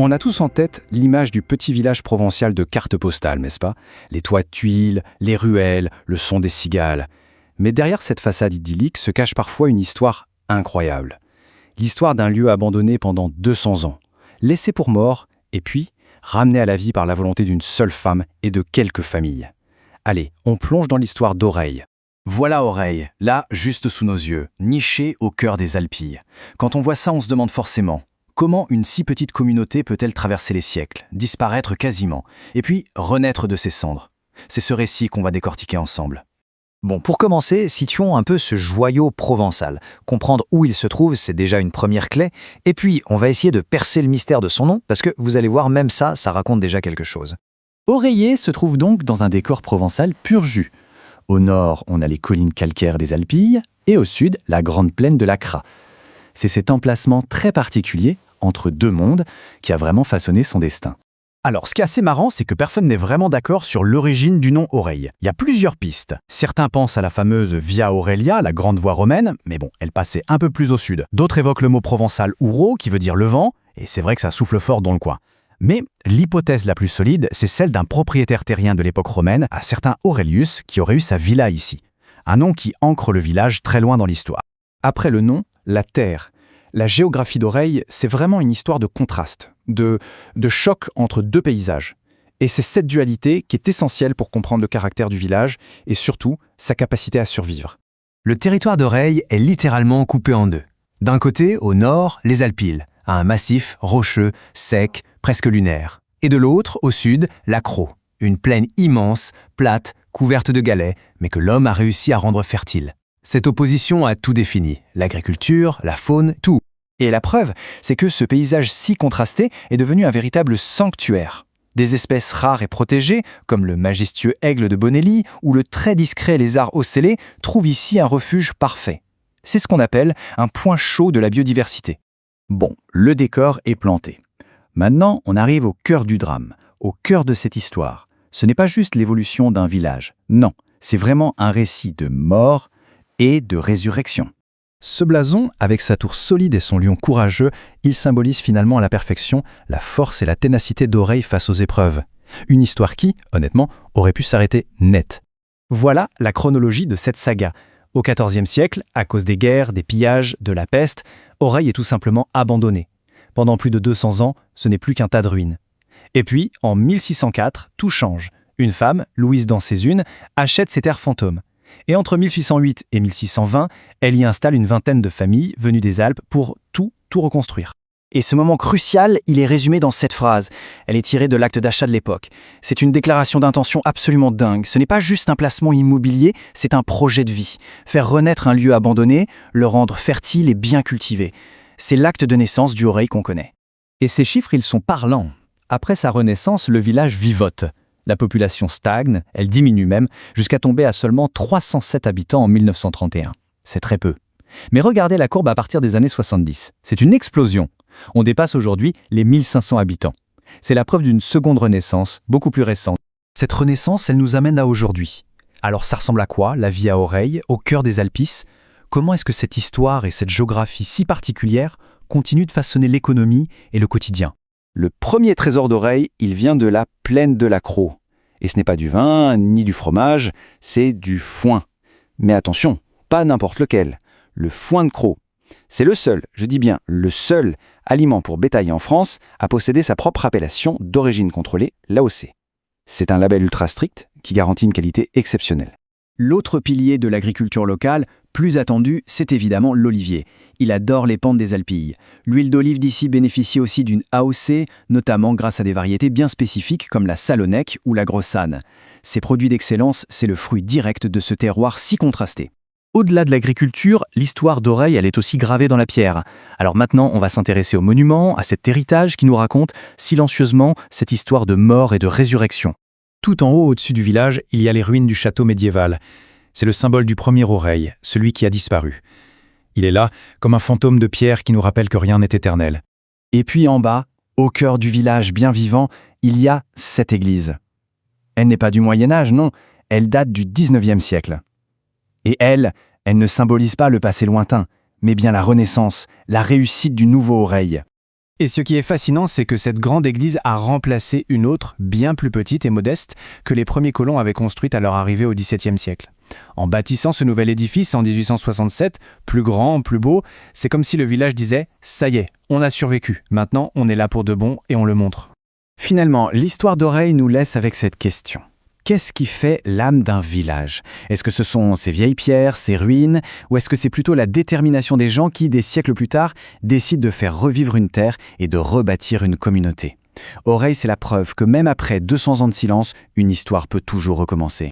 On a tous en tête l'image du petit village provincial de carte postale, n'est-ce pas? Les toits de tuiles, les ruelles, le son des cigales. Mais derrière cette façade idyllique se cache parfois une histoire incroyable. L'histoire d'un lieu abandonné pendant 200 ans, laissé pour mort, et puis ramené à la vie par la volonté d'une seule femme et de quelques familles. Allez, on plonge dans l'histoire d'Oreille. Voilà Oreille, là, juste sous nos yeux, nichée au cœur des Alpilles. Quand on voit ça, on se demande forcément, comment une si petite communauté peut-elle traverser les siècles, disparaître quasiment, et puis renaître de ses cendres? C'est ce récit qu'on va décortiquer ensemble. Bon, pour commencer, situons un peu ce joyau provençal. Comprendre où il se trouve, c'est déjà une première clé. Et puis, on va essayer de percer le mystère de son nom, parce que vous allez voir, même ça raconte déjà quelque chose. Oreiller se trouve donc dans un décor provençal pur jus. Au nord, on a les collines calcaires des Alpilles, et au sud, la grande plaine de la Cras. C'est cet emplacement très particulier, entre deux mondes, qui a vraiment façonné son destin. Alors, ce qui est assez marrant, c'est que personne n'est vraiment d'accord sur l'origine du nom Oreille. Il y a plusieurs pistes. Certains pensent à la fameuse Via Aurelia, la grande voie romaine, mais bon, elle passait un peu plus au sud. D'autres évoquent le mot provençal ouro, qui veut dire le vent, et c'est vrai que ça souffle fort dans le coin. Mais l'hypothèse la plus solide, c'est celle d'un propriétaire terrien de l'époque romaine, un certain Aurelius, qui aurait eu sa villa ici. Un nom qui ancre le village très loin dans l'histoire. Après le nom, la terre. La géographie d'Oreille, c'est vraiment une histoire de contraste, de choc entre deux paysages. Et c'est cette dualité qui est essentielle pour comprendre le caractère du village et surtout sa capacité à survivre. Le territoire d'Oreille est littéralement coupé en deux. D'un côté, au nord, les Alpilles, un massif rocheux, sec, presque lunaire. Et de l'autre, au sud, la Crau, une plaine immense, plate, couverte de galets, mais que l'homme a réussi à rendre fertile. Cette opposition a tout défini, l'agriculture, la faune, tout. Et la preuve, c'est que ce paysage si contrasté est devenu un véritable sanctuaire. Des espèces rares et protégées, comme le majestueux aigle de Bonelli ou le très discret lézard ocellé, trouvent ici un refuge parfait. C'est ce qu'on appelle un point chaud de la biodiversité. Bon, le décor est planté. Maintenant, on arrive au cœur du drame, au cœur de cette histoire. Ce n'est pas juste l'évolution d'un village, non, c'est vraiment un récit de mort et de résurrection. Ce blason, avec sa tour solide et son lion courageux, il symbolise finalement à la perfection la force et la ténacité d'Oreille face aux épreuves. Une histoire qui, honnêtement, aurait pu s'arrêter net. Voilà la chronologie de cette saga. Au XIVe siècle, à cause des guerres, des pillages, de la peste, Oreille est tout simplement abandonnée. Pendant plus de 200 ans, ce n'est plus qu'un tas de ruines. Et puis, en 1604, tout change. Une femme, Louise d'Ancézune, achète ces terres fantômes. Et entre 1608 et 1620, elle y installe une vingtaine de familles venues des Alpes pour tout reconstruire. Et ce moment crucial, il est résumé dans cette phrase. Elle est tirée de l'acte d'achat de l'époque. C'est une déclaration d'intention absolument dingue. Ce n'est pas juste un placement immobilier, c'est un projet de vie. Faire renaître un lieu abandonné, le rendre fertile et bien cultivé. C'est l'acte de naissance du Oreille qu'on connaît. Et ces chiffres, ils sont parlants. Après sa renaissance, le village vivote. La population stagne, elle diminue même, jusqu'à tomber à seulement 307 habitants en 1931. C'est très peu. Mais regardez la courbe à partir des années 70. C'est une explosion. On dépasse aujourd'hui les 1500 habitants. C'est la preuve d'une seconde renaissance, beaucoup plus récente. Cette renaissance, elle nous amène à aujourd'hui. Alors ça ressemble à quoi, la vie à Oreille, au cœur des Alpices? Comment est-ce que cette histoire et cette géographie si particulière continuent de façonner l'économie et le quotidien? Le premier trésor d'Oreille, il vient de la plaine de la Crau. Et ce n'est pas du vin, ni du fromage, c'est du foin. Mais attention, pas n'importe lequel. Le foin de Crau. C'est le seul, je dis bien le seul, aliment pour bétail en France à posséder sa propre appellation d'origine contrôlée, l'AOC. C'est un label ultra strict qui garantit une qualité exceptionnelle. L'autre pilier de l'agriculture locale, plus attendu, c'est évidemment l'olivier. Il adore les pentes des Alpilles. L'huile d'olive d'ici bénéficie aussi d'une AOC, notamment grâce à des variétés bien spécifiques comme la Salonnec ou la Grossane. Ces produits d'excellence, c'est le fruit direct de ce terroir si contrasté. Au-delà de l'agriculture, l'histoire d'Oreille, elle est aussi gravée dans la pierre. Alors maintenant, on va s'intéresser aux monuments, à cet héritage qui nous raconte silencieusement cette histoire de mort et de résurrection. Tout en haut, au-dessus du village, il y a les ruines du château médiéval. C'est le symbole du premier Oreille, celui qui a disparu. Il est là, comme un fantôme de pierre qui nous rappelle que rien n'est éternel. Et puis en bas, au cœur du village bien vivant, il y a cette église. Elle n'est pas du Moyen-Âge, non, elle date du XIXe siècle. Et elle ne symbolise pas le passé lointain, mais bien la renaissance, la réussite du nouveau Oreille. Et ce qui est fascinant, c'est que cette grande église a remplacé une autre, bien plus petite et modeste, que les premiers colons avaient construite à leur arrivée au XVIIe siècle. En bâtissant ce nouvel édifice en 1867, plus grand, plus beau, c'est comme si le village disait « ça y est, on a survécu, maintenant on est là pour de bon et on le montre ». Finalement, l'histoire d'Oreille nous laisse avec cette question. Qu'est-ce qui fait l'âme d'un village? Est-ce que ce sont ces vieilles pierres, ces ruines, ou est-ce que c'est plutôt la détermination des gens qui, des siècles plus tard, décident de faire revivre une terre et de rebâtir une communauté? Oreille, c'est la preuve que même après 200 ans de silence, une histoire peut toujours recommencer.